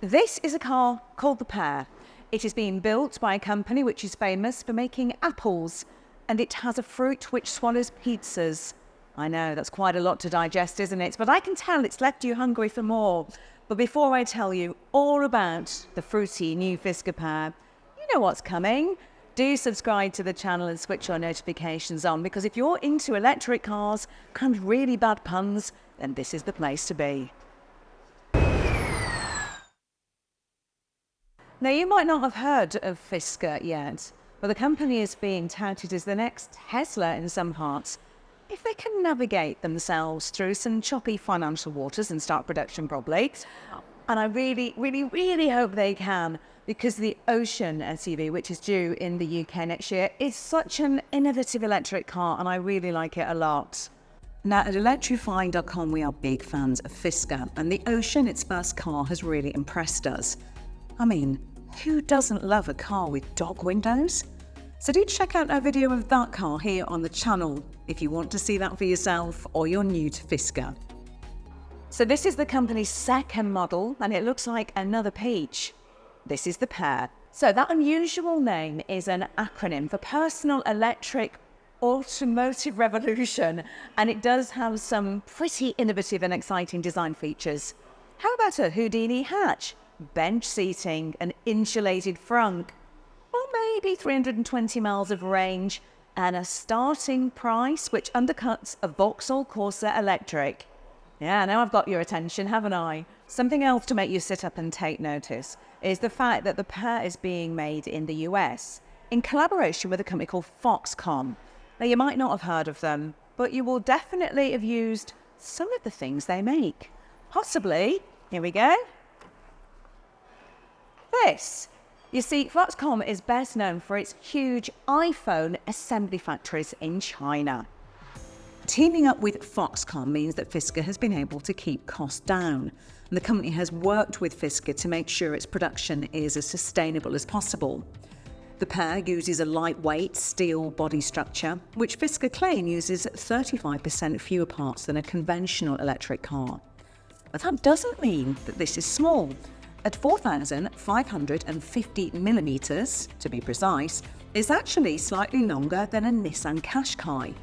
This is a car called the Pear. It is being built by a company which is famous for making apples, and it has a fruit which swallows pizzas. I know, that's quite a lot to digest, isn't it? But I can tell it's left you hungry for more. But before I tell you all about the fruity new Fisker Pear, you know what's coming. Do subscribe to the channel and switch your notifications on, because if you're into electric cars and really bad puns, then this is the place to be. Now, you might not have heard of Fisker yet, but the company is being touted as the next Tesla in some parts, if they can navigate themselves through some choppy financial waters and start production properly. And I really hope they can, because the Ocean SUV, which is due in the UK next year, is such an innovative electric car, and I really like it a lot. Now, at Electrifying.com, we are big fans of Fisker, and the Ocean, its first car, has really impressed us. I mean, who doesn't love a car with dog windows? So do check out our video of that car here on the channel if you want to see that for yourself or you're new to Fisker. So this is the company's second model, and it looks like another peach. This is the Pear. So that unusual name is an acronym for Personal Electric Automotive Revolution, and it does have some pretty innovative and exciting design features. How about a Houdini hatch, bench seating, an insulated front, or maybe 320 miles of range, and a starting price which undercuts a Vauxhall Corsa Electric? Yeah, now I've got your attention, haven't I? Something else to make you sit up and take notice is the fact that the Pear is being made in the US in collaboration with a company called Foxconn. Now, you might not have heard of them, but you will definitely have used some of the things they make. Possibly. Here we go. This. You see, Foxconn is best known for its huge iPhone assembly factories in China. Teaming up with Foxconn means that Fisker has been able to keep costs down, and the company has worked with Fisker to make sure its production is as sustainable as possible. The Pear uses a lightweight steel body structure, which Fisker claim uses 35% fewer parts than a conventional electric car. But that doesn't mean that this is small. At 4,550 millimetres, to be precise, is actually slightly longer than a Nissan Qashqai.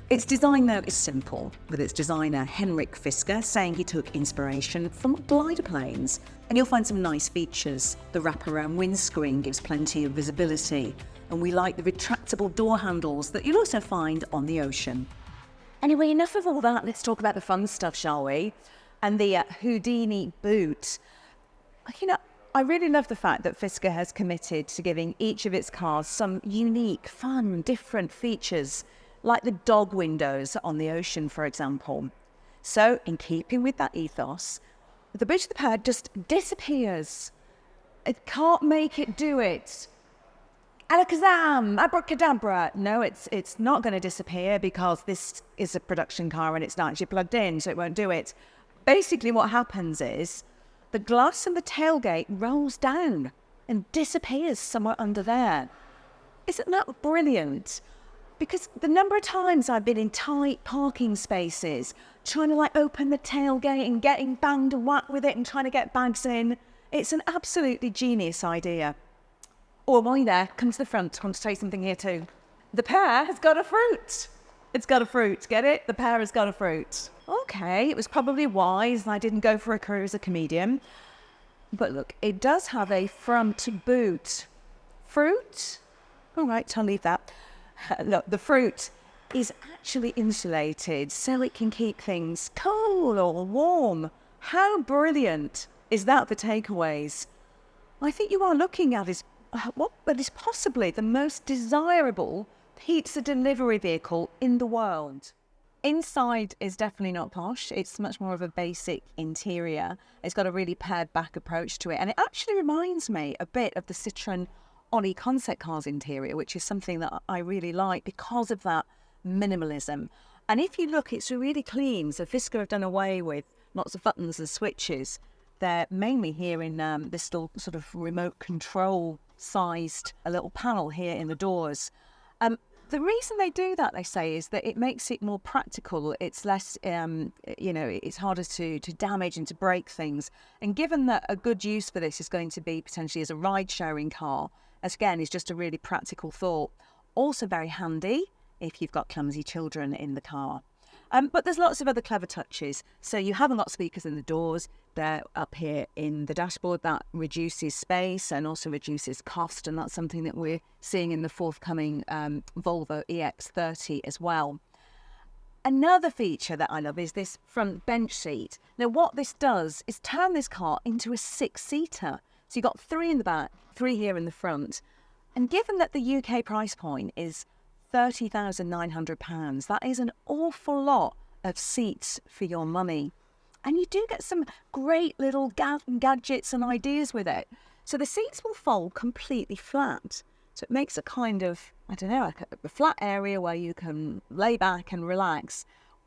Its design, though, is simple, with its designer Henrik Fisker saying he took inspiration from glider planes. And you'll find some nice features. The wraparound windscreen gives plenty of visibility, and we like the retractable door handles that you'll also find on the Ocean. Anyway, enough of all that. Let's talk about the fun stuff, shall we? And the Houdini boot. You know, I really love the fact that Fisker has committed to giving each of its cars some unique, fun, different features, like the dog windows on the Ocean, for example. So, in keeping with that ethos, the boot of the Pear just disappears. It can't make it do it. Alakazam, abracadabra. No, it's not going to disappear, because this is a production car and it's not actually plugged in, so it won't do it. Basically, what happens is the glass in the tailgate rolls down and disappears somewhere under there. Isn't that brilliant? Because the number of times I've been in tight parking spaces, trying to open the tailgate and getting banged and whacked with it and trying to get bags in, it's an absolutely genius idea. Oh, while you're there, come to the front. I want to tell you something here too. The Pear has got a fruit. It's got a fruit, get it? The Pear has got a fruit. Okay, it was probably wise I didn't go for a career as a comedian. But look, it does have a front boot. Fruit? All right, I'll leave that. Look, the fruit is actually insulated so it can keep things cool or warm. How brilliant is that for takeaways? I think you are looking at is what is possibly the most desirable pizza delivery vehicle in the world. Inside is definitely not posh. It's much more of a basic interior. It's got a really pared back approach to it. And it actually reminds me a bit of the Citroën Ollie concept car's interior, which is something that I really like because of that minimalism. And if you look, it's really clean. So Fisker have done away with lots of buttons and switches. They're mainly here in this little sort of remote control sized a little panel here in the doors. The reason they do that, they say, is that it makes it more practical. It's less, it's harder to damage and to break things. And given that a good use for this is going to be potentially as a ride-sharing car, as again, is just a really practical thought. Also very handy if you've got clumsy children in the car. But there's lots of other clever touches. So you haven't got speakers in the doors. They're up here in the dashboard. That reduces space and also reduces cost. And that's something that we're seeing in the forthcoming Volvo EX30 as well. Another feature that I love is this front bench seat. Now, what this does is turn this car into a 6-seater. So you've got 3 in the back, 3 here in the front. And given that the UK price point is £30,900, that is an awful lot of seats for your money. And you do get some great little gadgets and ideas with it. So the seats will fold completely flat. So it makes a kind of, like a flat area where you can lay back and relax,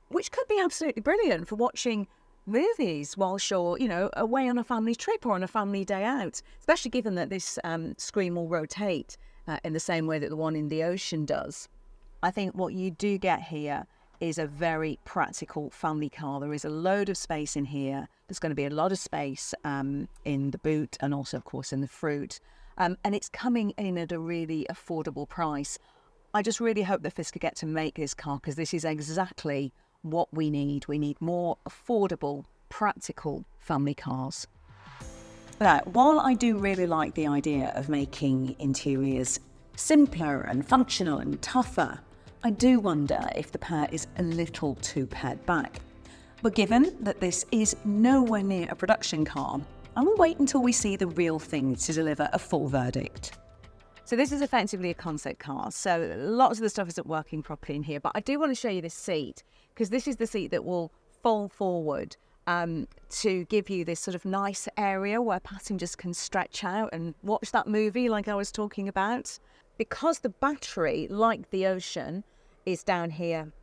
which could be absolutely brilliant for watching movies whilst you're, away on a family trip or on a family day out, especially given that this screen will rotate in the same way that the one in the Ocean does. I think what you do get here is a very practical family car. There is a load of space in here. There's going to be a lot of space in the boot and also, of course, in the fruit. And it's coming in at a really affordable price. I just really hope that Fisker get to make this car, because this is exactly what we need. We need more affordable, practical family cars. Now, while I do really like the idea of making interiors simpler and functional and tougher, I do wonder if the Pear is a little too pared back. But given that this is nowhere near a production car, I will wait until we see the real thing to deliver a full verdict. So this is effectively a concept car, so lots of the stuff isn't working properly in here, but I do want to show you this seat, because this is the seat that will fold forward to give you this sort of nice area where passengers can stretch out and watch that movie like I was talking about. Because the battery, like the Ocean, is down here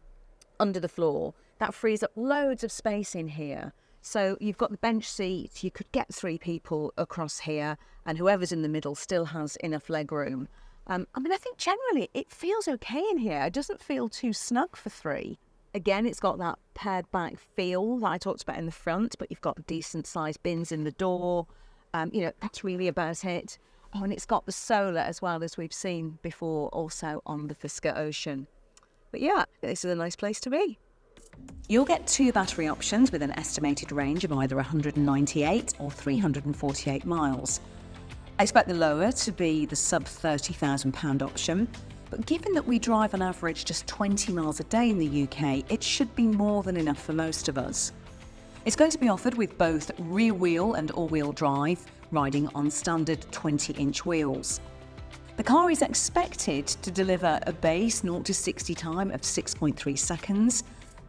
under the floor, that frees up loads of space in here. So you've got the bench seat, you could get 3 people across here, and whoever's in the middle still has enough leg room. I think generally it feels okay in here. It doesn't feel too snug for 3. Again, it's got that pared back feel that I talked about in the front, but you've got decent sized bins in the door. That's really about it. Oh, and it's got the solar as well, as we've seen before also on the Fisker Ocean. But yeah, this is a nice place to be. You'll get 2 battery options with an estimated range of either 198 or 348 miles. I expect the lower to be the sub £30,000 option, but given that we drive on average just 20 miles a day in the UK, it should be more than enough for most of us. It's going to be offered with both rear wheel and all-wheel drive, riding on standard 20-inch wheels. The car is expected to deliver a base 0 to 60 time of 6.3 seconds,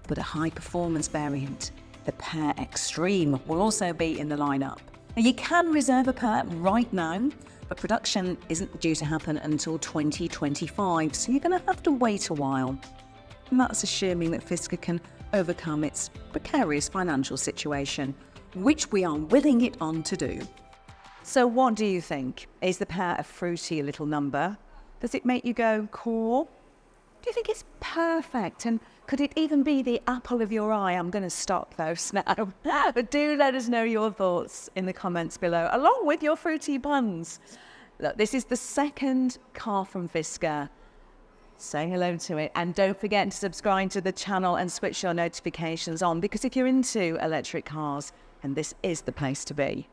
but a high-performance variant, the Pear Extreme, will also be in the lineup. Now, you can reserve a Pear right now, but production isn't due to happen until 2025, so you're going to have to wait a while. And that's assuming that Fisker can overcome its precarious financial situation, which we are willing it on to do. So what do you think? Is the Pear a fruity little number? Does it make you go, cool? Do you think it's perfect? And could it even be the apple of your eye? I'm going to stop those now. But do let us know your thoughts in the comments below, along with your fruity buns. Look, this is the second car from Fisker. Say hello to it. And don't forget to subscribe to the channel and switch your notifications on, because if you're into electric cars, and this is the place to be.